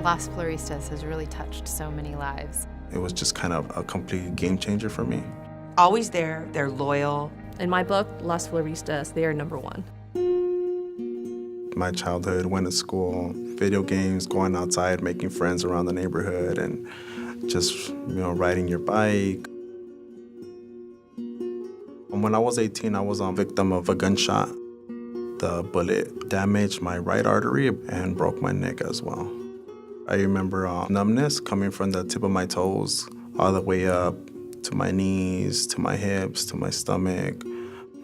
Los Floristas has really touched so many lives. It was just kind of a complete game changer for me. Always there, they're loyal. In my book, Los Floristas, they are number one. My childhood, went to school, video games, going outside, making friends around the neighborhood, and just, riding your bike. When I was 18, I was a victim of a gunshot. The bullet damaged my right artery and broke my neck as well. I remember numbness coming from the tip of my toes all the way up to my knees, to my hips, to my stomach.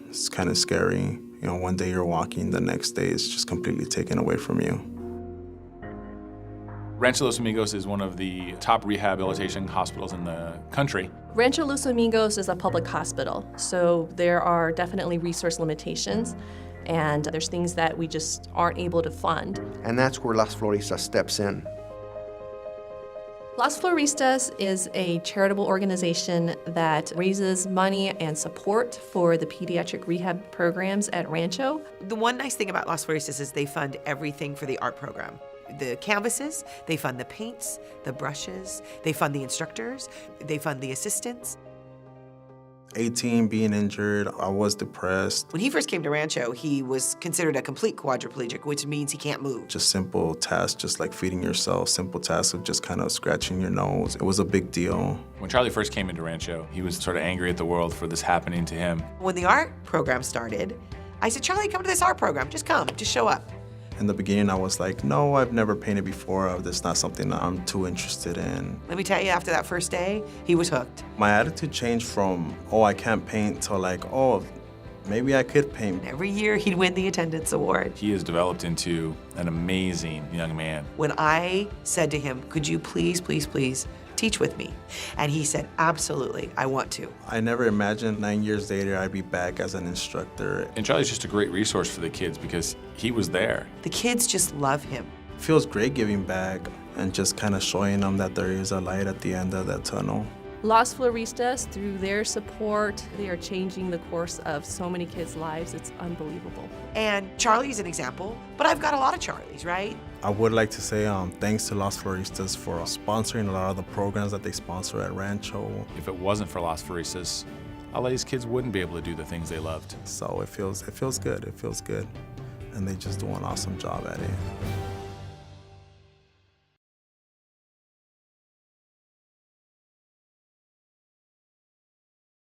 It's kind of scary. One day you're walking, the next day it's just completely taken away from you. Rancho Los Amigos is one of the top rehabilitation hospitals in the country. Rancho Los Amigos is a public hospital, so there are definitely resource limitations, and there's things that we just aren't able to fund. And that's where Las Floristas steps in. Los Floristas is a charitable organization that raises money and support for the pediatric rehab programs at Rancho. The one nice thing about Los Floristas is they fund everything for the art program. The canvases, they fund the paints, the brushes, they fund the instructors, they fund the assistants. 18, being injured, I was depressed. When he first came to Rancho, he was considered a complete quadriplegic, which means he can't move. Just simple tasks, just like feeding yourself, simple tasks of just kind of scratching your nose. It was a big deal. When Charlie first came into Rancho, he was sort of angry at the world for this happening to him. When the art program started, I said, Charlie, come to this art program. Just come, just show up. In the beginning, I was like, no, I've never painted before. That's not something that I'm too interested in. Let me tell you, after that first day, he was hooked. My attitude changed from, oh, I can't paint, to like, oh, maybe I could paint. Every year, he'd win the attendance award. He has developed into an amazing young man. When I said to him, could you please, please, please teach with me? And he said, absolutely, I want to. I never imagined 9 years later I'd be back as an instructor. And Charlie's just a great resource for the kids because he was there. The kids just love him. It feels great giving back and just kind of showing them that there is a light at the end of that tunnel. Los Floristas, through their support, they are changing the course of so many kids' lives. It's unbelievable. And Charlie's an example, but I've got a lot of Charlies, right? I would like to say thanks to Los Floristas for sponsoring a lot of the programs that they sponsor at Rancho. If it wasn't for Los Floristas, a lot of these kids wouldn't be able to do the things they loved. So it feels good, and they just do an awesome job at it.